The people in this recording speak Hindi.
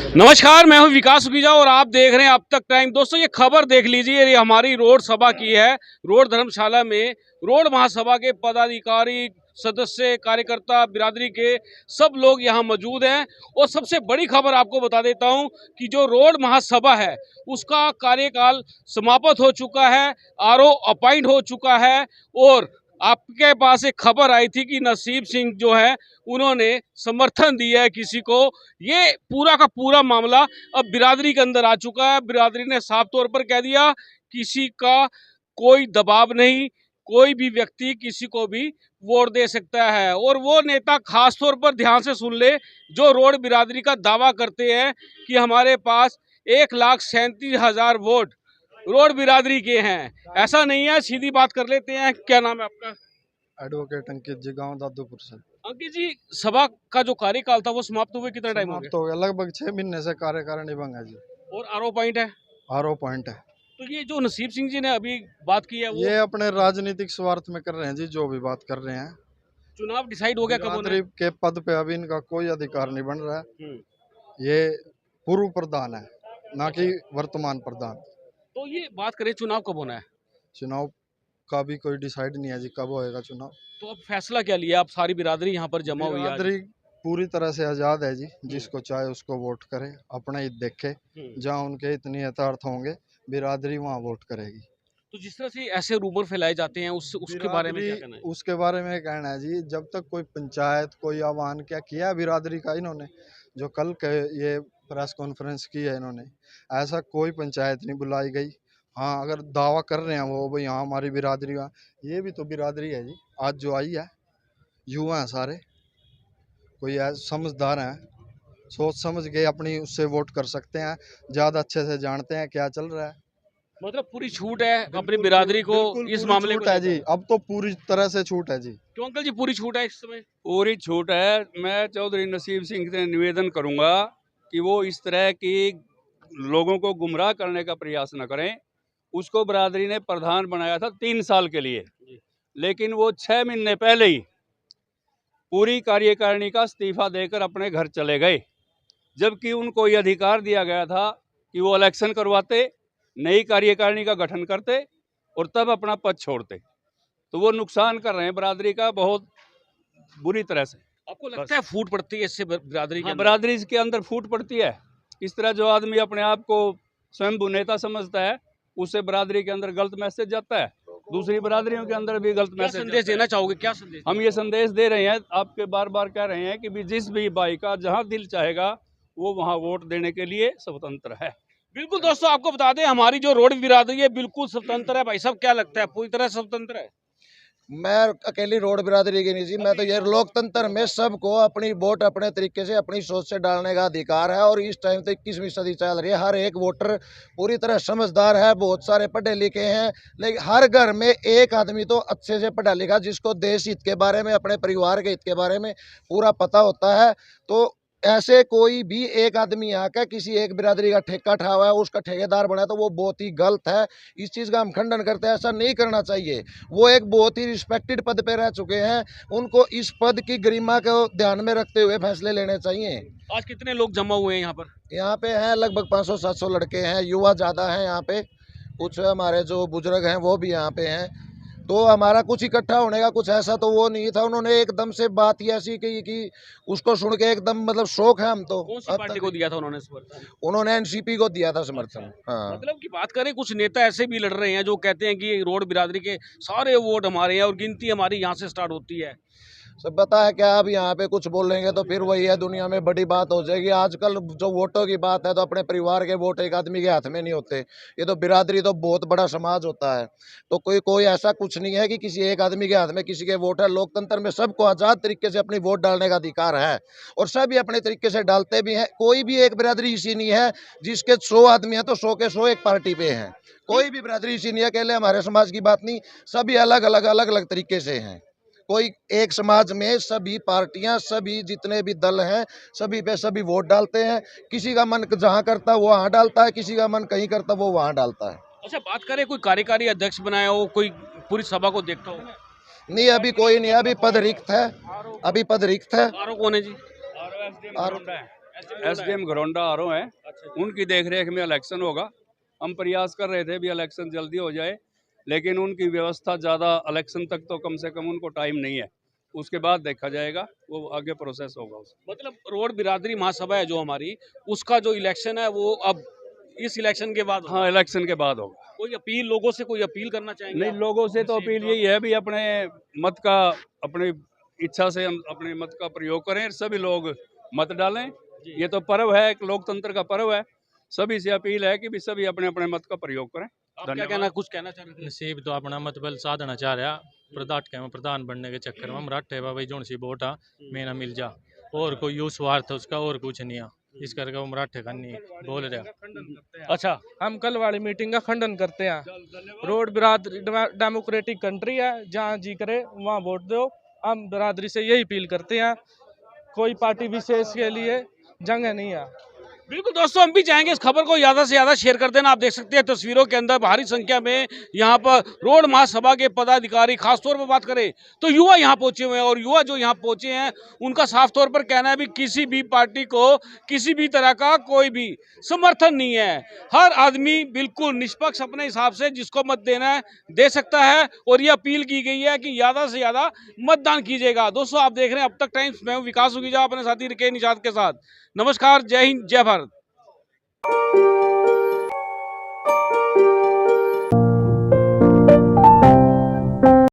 नमस्कार, मैं हूं विकास सुखीजा और आप देख रहे हैं अब तक टाइम। दोस्तों, ये खबर देख लीजिए, ये हमारी रोड सभा की है। रोड धर्मशाला में रोड महासभा के पदाधिकारी, सदस्य, कार्यकर्ता, बिरादरी के सब लोग यहां मौजूद हैं। और सबसे बड़ी खबर आपको बता देता हूं कि जो रोड महासभा है उसका कार्यकाल समाप्त हो चुका है, आरओ अपॉइंट हो चुका है। और आपके पास एक खबर आई थी कि नसीब सिंह जो है उन्होंने समर्थन दिया है किसी को। ये पूरा का पूरा मामला अब बिरादरी के अंदर आ चुका है। बिरादरी ने साफ तौर पर कह दिया किसी का कोई दबाव नहीं, कोई भी व्यक्ति किसी को भी वोट दे सकता है। और वो नेता खास तौर पर ध्यान से सुन ले जो रोड बिरादरी का दावा करते हैं कि हमारे पास 1,37,000 वोट रोड बिरादरी के हैं। ऐसा नहीं है, सीधी बात कर लेते हैं। क्या नाम है आपका? एडवोकेट अंकित जी, गांव दादूपुर से। अंकित जी, सभा का जो कार्यकाल था वो समाप्त हुए कितना टाइम हो गया? तो लगभग 6 महीने से कार्यकारिणी भंग है जी। और आरओ पॉइंट है? आरओ पॉइंट है। तो ये जो नसीब सिंह जी ने अभी बात की है वो ये अपने राजनीतिक स्वार्थ में कर रहे हैं जी, जो भी बात कर रहे हैं। चुनाव डिसाइड हो गया कब होना है? बिरादरी के पद पे अभी इनका कोई अधिकार नहीं बन रहा है। हम्म। ये पूर्व प्रधान है, ना कि वर्तमान प्रधान। तो ये बात करें चुनाव कब होना है, चुनाव का भी कोई डिसाइड नहीं है जी, कब होएगा चुनाव। तो अब फैसला क्या लिया? अब सारी बिरादरी यहाँ पर जमा हुई है आज। बिरादरी पूरी तरह से आजाद है जी, जिसको चाहे उसको वोट करे, अपना हित देखे। जहाँ उनके इतने यथार्थ होंगे बिरादरी वहाँ वोट करेगी। तो जिस तरह से ऐसे रूमर फैलाए जाते हैं उसके बारे में क्या कहना है? उसके बारे में कहना है जी, जब तक कोई पंचायत कोई आह्वान क्या किया बिरादरी का इन्होंने, जो कल के ये प्रेस कॉन्फ्रेंस की है इन्होंने, ऐसा कोई पंचायत नहीं बुलाई गई। हाँ, अगर दावा कर रहे हैं वो भाई हाँ हमारी बिरादरी का, ये भी तो बिरादरी है जी। आज जो आई है युवा हैं सारे, कोई समझदार हैं, सोच समझ के अपनी उससे वोट कर सकते हैं, ज़्यादा अच्छे से जानते हैं क्या चल रहा है। मतलब पूरी छूट है अपनी बिरादरी को इस मामले छूट को है जी, अब तो पूरी तरह से छूट है जी। क्यों अंकल जी, पूरी छूट है इस समय? पूरी छूट है। मैं चौधरी नसीब सिंह से निवेदन करूंगा कि वो इस तरह की लोगों को गुमराह करने का प्रयास न करें। उसको बरादरी ने प्रधान बनाया था 3 साल के लिए, लेकिन वो 6 महीने पहले ही पूरी कार्यकारिणी का इस्तीफा देकर अपने घर चले गए, जबकि उनको ये अधिकार दिया गया था कि वो इलेक्शन करवाते, नई कार्यकारिणी का गठन करते और तब अपना पद छोड़ते। तो वो नुकसान कर रहे हैं बरादरी का बहुत बुरी तरह से। आपको लगता है फूट पड़ती है इससे बिरादरी के हाँ, अंदर? बरादरी के अंदर फूट पड़ती है। इस तरह जो आदमी अपने आप को स्वयं नेता समझता है, उससे बरादरी के अंदर गलत मैसेज जाता है, दूसरी बरादरियों के अंदर भी गलत क्या मैसेज संदेश देना चाहोगे? क्या संदेश? हम ये संदेश दे रहे हैं, आपके बार बार कह रहे हैं कि भी जिस भी भाई का जहां दिल चाहेगा वो वहां वोट देने के लिए स्वतंत्र है। बिल्कुल दोस्तों, आपको बता दें हमारी जो रोड बिरादरी है बिल्कुल स्वतंत्र है। भाई साहब, क्या लगता है पूरी तरह स्वतंत्र है? मैं अकेली रोड बिरादरी की नहीं जी, मैं तो ये लोकतंत्र में सबको अपनी वोट अपने तरीके से अपनी सोच से डालने का अधिकार है। और इस टाइम तो 21वीं सदी चल रही है, हर एक वोटर पूरी तरह समझदार है, बहुत सारे पढ़े लिखे हैं, लेकिन हर घर में एक आदमी तो अच्छे से पढ़ा लिखा जिसको देश हित के बारे में, अपने परिवार के हित के बारे में पूरा पता होता है। तो ऐसे कोई भी एक आदमी आकर किसी एक बिरादरी का ठेका उठा हुआ है, उसका ठेकेदार बना, तो वो बहुत ही गलत है। इस चीज़ का हम खंडन करते हैं, ऐसा नहीं करना चाहिए। वो एक बहुत ही रिस्पेक्टेड पद पे रह चुके हैं, उनको इस पद की गरिमा को ध्यान में रखते हुए फैसले लेने चाहिए। आज कितने लोग जमा हुए हैं यहाँ पर? यहाँ पे हैं लगभग 500-700 लड़के हैं, युवा ज़्यादा हैं यहाँ पे, कुछ हमारे जो बुजुर्ग हैं वो भी यहाँ पे हैं। तो हमारा कुछ इकट्ठा होने का कुछ ऐसा तो वो नहीं था। उन्होंने एकदम से बात ही ऐसी की कि उसको सुन के एकदम मतलब शौक है हम तो। कौन सी पार्टी को दिया था उन्होंने समर्थन? उन्होंने एनसीपी को दिया था समर्थन। हाँ, मतलब की बात करें, कुछ नेता ऐसे भी लड़ रहे हैं जो कहते हैं कि रोड बिरादरी के सारे वोट हमारे हैं और गिनती हमारी यहाँ से स्टार्ट होती है। सब पता है क्या, अब यहाँ पे कुछ बोलेंगे तो फिर वही है, दुनिया में बड़ी बात हो जाएगी। आजकल जो वोटों की बात है तो अपने परिवार के वोट एक आदमी के हाथ में नहीं होते, ये तो बिरादरी तो बहुत बड़ा समाज होता है। तो कोई ऐसा कुछ नहीं है कि किसी एक आदमी के हाथ में किसी के वोट है। लोकतंत्र में सबको आज़ाद तरीके से अपनी वोट डालने का अधिकार है और सभी अपने तरीके से डालते भी हैं। कोई भी एक बिरादरी ऐसी नहीं है जिसके 100 आदमी है तो 100 के 100 एक पार्टी पे हैं। कोई भी बिरादरी ऐसी नहीं है, अकेले हमारे समाज की बात नहीं, सभी अलग अलग तरीके से हैं। कोई एक समाज में सभी पार्टियां, सभी जितने भी दल हैं, सभी पे सभी वोट डालते हैं। किसी का मन जहां करता है वो वहां डालता है, किसी का मन कहीं करता है वो वहां डालता है। अच्छा, बात करें कोई कार्यकारी अध्यक्ष बनाया हो, कोई पूरी सभा को देखता हो? नहीं, अभी कोई नहीं, अभी पद रिक्त है, अभी पद रिक्त है। आरओ कौन है जी? SDM घरौंडा आरो हैं, उनकी देखरेख में इलेक्शन होगा। हम प्रयास कर रहे थे भी इलेक्शन जल्दी हो जाए, लेकिन उनकी व्यवस्था ज़्यादा इलेक्शन तक तो कम से कम उनको टाइम नहीं है, उसके बाद देखा जाएगा, वो आगे प्रोसेस होगा उसका। मतलब रोड बिरादरी महासभा है जो हमारी, उसका जो इलेक्शन है वो अब इस इलेक्शन के बाद होगा। हाँ, इलेक्शन के बाद होगा। कोई अपील, लोगों से कोई अपील करना चाहेंगे नहीं, आप? लोगों से तो अपील यही है भी अपने मत का, अपनी इच्छा से हम अपने मत का प्रयोग करें, सभी लोग मत डालें। ये तो पर्व है, एक लोकतंत्र का पर्व है, सभी से अपील है कि भी सभी अपने अपने मत का प्रयोग करें। आप क्या कहना, कुछ कहना चाह रहे थे? नसीब तो अपना मतबल साधना चाह रहा प्रधान बनने के चक्कर में मराठे भाई जोन सी वोट आ मेरा मिल जा, और कोई यू स्वार्थ उसका और कुछ नहीं आ, इस करके वो मराठे का नहीं बोल रहा। अच्छा, हम कल वाली मीटिंग का खंडन करते हैं। रोड बिरादरी डेमोक्रेटिक कंट्री है, जहाँ जी करे वहाँ वोट दो। हम बिरादरी से यही अपील करते हैं, कोई पार्टी विशेष के लिए जंग नहीं है। बिल्कुल दोस्तों, हम भी चाहेंगे इस खबर को ज़्यादा से ज़्यादा शेयर कर देना। आप देख सकते हैं तस्वीरों के अंदर भारी संख्या में यहाँ पर रोड महासभा के पदाधिकारी, खासतौर पर बात करें तो युवा यहाँ पहुंचे हुए हैं, और युवा जो यहाँ पहुंचे हैं उनका साफ तौर पर कहना है भी किसी भी पार्टी को किसी भी तरह का कोई भी समर्थन नहीं है। हर आदमी बिल्कुल निष्पक्ष अपने हिसाब से जिसको मत देना है दे सकता है, और ये अपील की गई है कि ज़्यादा से ज़्यादा मतदान कीजिएगा। दोस्तों, आप देख रहे हैं अब तक टाइम्स, मैं हूं विकास उगीजा अपने साथी रिके निषाद के साथ। नमस्कार, जय हिंद, जय भारत।